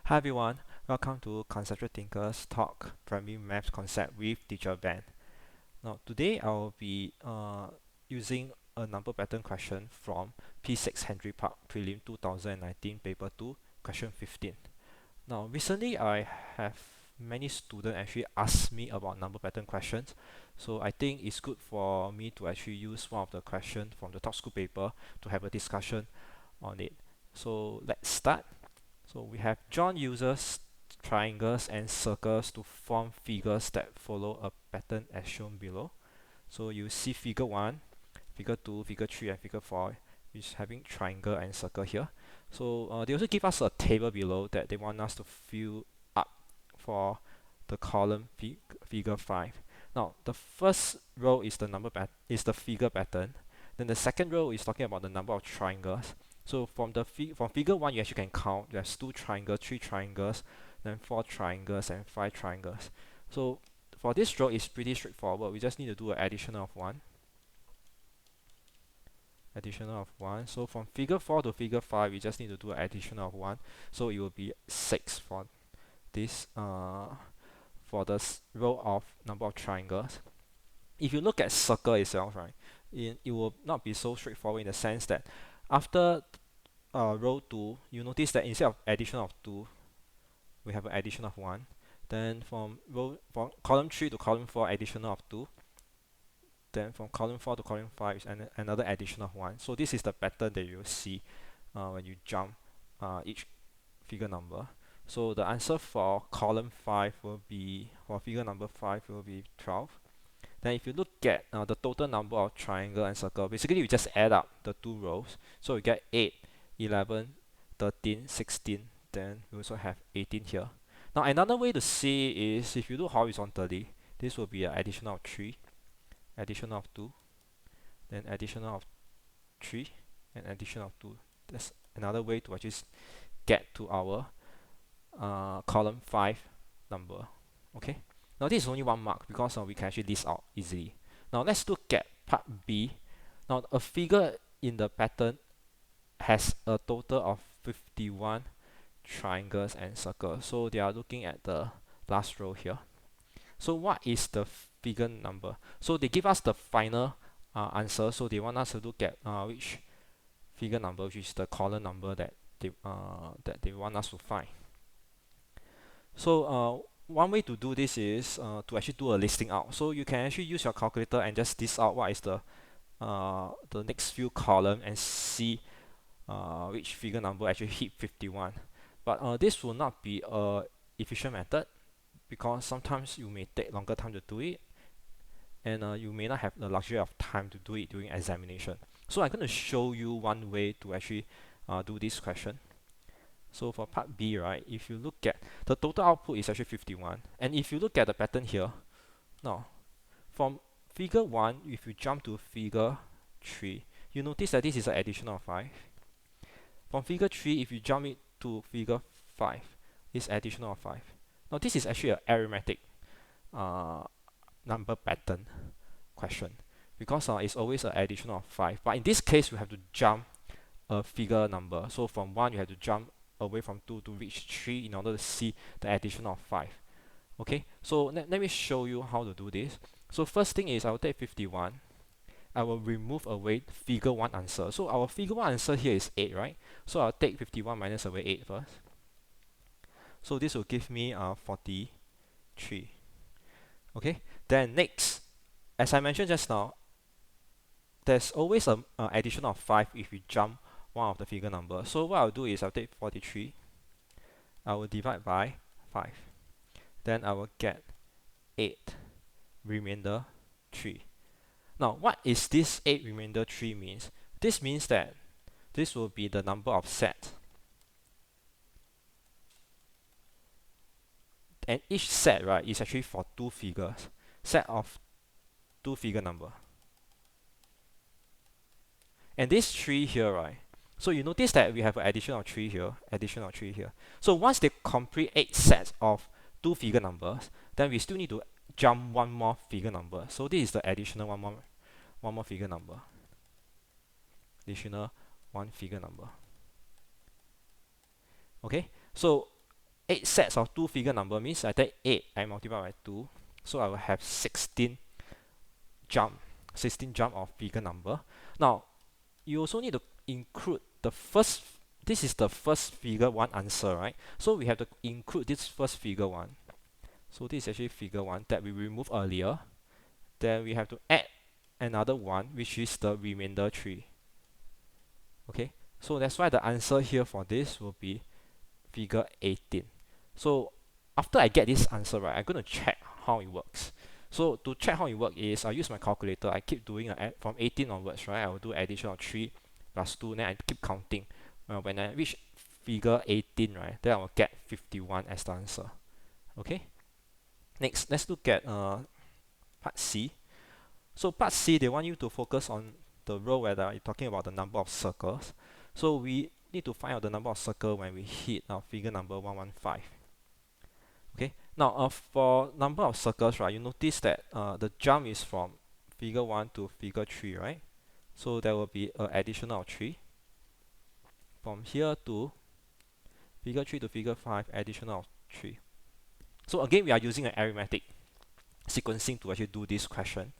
Hi everyone, welcome to Conceptual Thinkers Talk Primary Maths Concept with Teacher Ben. Now today I'll be using a number pattern question from P6 Henry Park Prelim 2019 Paper 2 question 15. Now recently I have many students actually ask me about number pattern questions, so I think it's good for me to actually use one of the questions from the top school paper to have a discussion on it. So let's start. So we have John uses triangles and circles to form figures that follow a pattern as shown below. So you see figure 1, figure 2, figure 3 and figure 4 is having triangle and circle here. So they also give us a table below that they want us to fill up for the column figure 5. Now the first row is the figure pattern. Then the second row is talking about the number of triangles. So from figure 1 you actually can count. There's 2 triangles, 3 triangles, then 4 triangles and 5 triangles. So for this row it's pretty straightforward. We just need to do an addition of 1. Additional of 1. So from figure 4 to figure 5 we just need to do an addition of 1. So it will be 6 for this row of number of triangles. If you look at circle itself, right, it will not be so straightforward in the sense that after row 2, you notice that instead of addition of 2, we have an addition of 1. Then from column 3 to column 4, additional of 2. Then from column 4 to column 5 is another addition of 1. So this is the pattern that you'll see when you jump each figure number. So the answer for column 5 will be, for figure number 5 will be 12. Then if you look at the total number of triangle and circle, basically you just add up the two rows. So you get 8, 11, 13, 16. Then we also have 18 here. Now another way to see is if you do horizontally, this will be an addition of 3, addition of 2, then addition of 3, and addition of 2. That's another way to actually get to our column 5 number. Okay. Now this is only one mark because we can actually list out easily. Now let's look at part B. Now a figure in the pattern has a total of 51 triangles and circles. So they are looking at the last row here. So what is the figure number? So they give us the final answer. So they want us to look at which figure number, which is the column number that they want us to find. So one way to do this is to actually do a listing out. So you can actually use your calculator and just list out what is the next few column and see which figure number actually hit 51. But this will not be a efficient method because sometimes you may take longer time to do it, and you may not have the luxury of time to do it during examination. So I'm going to show you one way to actually do this question. So for part B, right, if you look at the total output is actually 51. And if you look at the pattern here, now from figure 1, if you jump to figure 3, you notice that this is an addition of 5. From figure 3, if you jump it to figure 5, it's addition of 5. Now this is actually an arithmetic number pattern question because it's always an addition of 5. But in this case, you have to jump a figure number. So from 1, you have to jump away from 2 to reach 3 in order to see the addition of 5. Okay, so let me show you how to do this. So first thing is I will take 51. I will remove away figure 1 answer. So our figure 1 answer here is 8, right? So I'll take 51 minus away 8 first. So this will give me 43. Okay, then next, as I mentioned just now, there's always an addition of 5 if you jump one of the figure number. So what I'll do is I'll take 43, I will divide by 5, then I will get 8, remainder 3. Now what is this 8 remainder 3 means? This means that this will be the number of sets, and each set, right, is actually for 2 figures, set of 2 figure number. And this 3 here, right, so you notice that we have an addition of 3 here, addition of 3 here. So once they complete 8 sets of 2 figure numbers, then we still need to jump one more figure number. So this is the additional one more figure number. Additional one figure number. Okay, so 8 sets of 2 figure number means I take 8, I multiply by 2, so I will have 16 jump, 16 jump of figure number. Now, you also need to include the first, this is the first figure 1 answer, right? So we have to include this first figure 1. So this is actually figure 1 that we removed earlier. Then we have to add another 1, which is the remainder 3. Okay, so that's why the answer here for this will be figure 18. So after I get this answer, right, I'm going to check how it works. So to check how it works is I use my calculator. I keep doing from 18 onwards, right? I will do addition of 3 plus 2, then I keep counting. When I reach figure 18, right, then I will get 51 as the answer. Okay. Next, let's look at part C. So part C, they want you to focus on the row where you're talking about the number of circles. So we need to find out the number of circles when we hit our figure number 115. Okay, now for number of circles, right, you notice that the jump is from figure 1 to figure 3, right? So there will be an additional of 3. From here to figure 3 to figure 5, additional of 3. So again, we are using an arithmetic sequencing to actually do this question.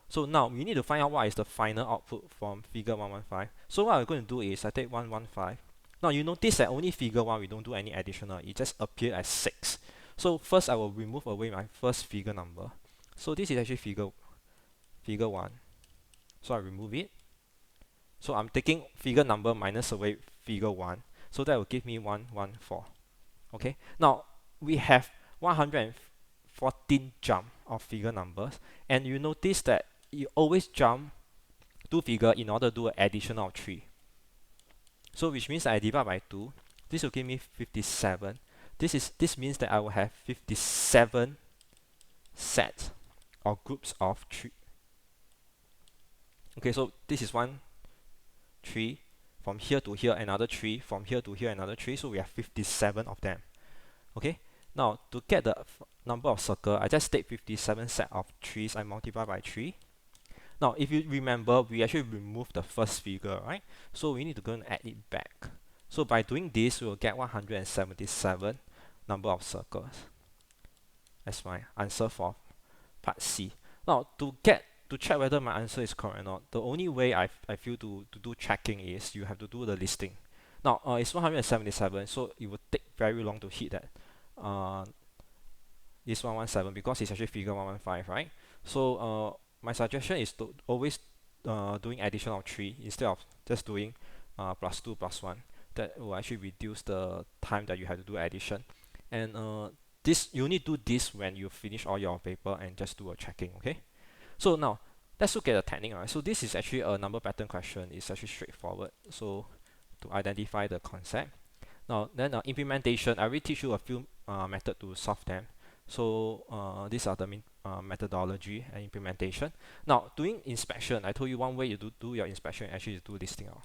So now we need to find out what is the final output from figure 115. So what I'm going to do is I take 115. Now you notice that only figure 1 we don't do any additional, it just appears as 6. So first I will remove away my first figure number. So this is actually figure 1. So I remove it. So I'm taking figure number minus away figure 1. So that will give me 114. Okay. Now we have 114 jump of figure numbers, and you notice that you always jump 2 figure in order to do an addition of 3. So which means I divide by 2. This will give me 57. This means that I will have 57 sets or groups of 3. Okay, so this is 1, 3. From here to here, another 3. From here to here, another 3. So we have 57 of them. Okay. Now to get the number of circle, I just take 57 set of 3s. I multiply by 3. Now, if you remember, we actually removed the first figure, right? So we need to go and add it back. So by doing this, we will get 177 number of circles. That's my answer for part C. Now, to check whether my answer is correct or not, the only way I feel to do checking is you have to do the listing. Now, it's 177, so it will take very long to hit that this 117 because it's actually figure 115, right? So my suggestion is to always doing addition of 3 instead of just doing plus 2 plus 1. That will actually reduce the time that you have to do addition. And this you only do this when you finish all your paper and just do a checking. Okay. So now let's look at the technique. Right. So this is actually a number pattern question. It's actually straightforward. So to identify the concept. Now then implementation. I will teach you a few methods to solve them. So these are the methodology and implementation. Now doing inspection, I told you one way you do your inspection actually is do listing out.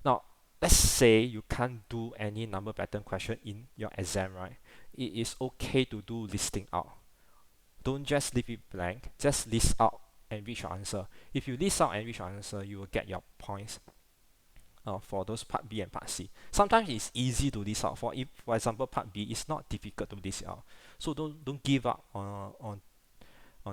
Now let's say you can't do any number pattern question in your exam, right? It is okay to do listing out. Don't just leave it blank, just list out and reach your answer. If you list out and reach your answer, you will get your points for those part B and part C. Sometimes it's easy to list out. For example, part B is not difficult to list out. So don't give up on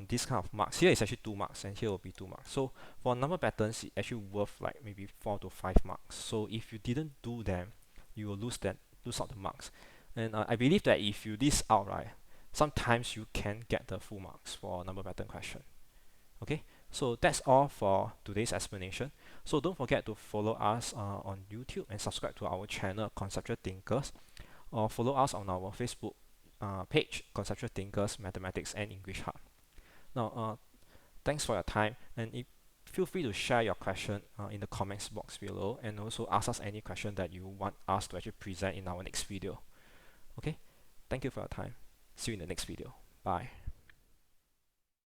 this kind of marks. Here is actually 2 marks and here will be 2 marks. So for number patterns, it's actually worth like maybe 4 to 5 marks. So if you didn't do them, you will lose out the marks. And I believe that if you list out, right, sometimes you can get the full marks for number pattern question. Okay, so that's all for today's explanation. So don't forget to follow us on YouTube and subscribe to our channel Conceptual Thinkers, or follow us on our Facebook page Conceptual Thinkers Mathematics and English Hub. Now thanks for your time, and feel free to share your question in the comments box below, and also ask us any question that you want us to actually present in our next video. Okay, thank you for your time. See you in the next video. Bye.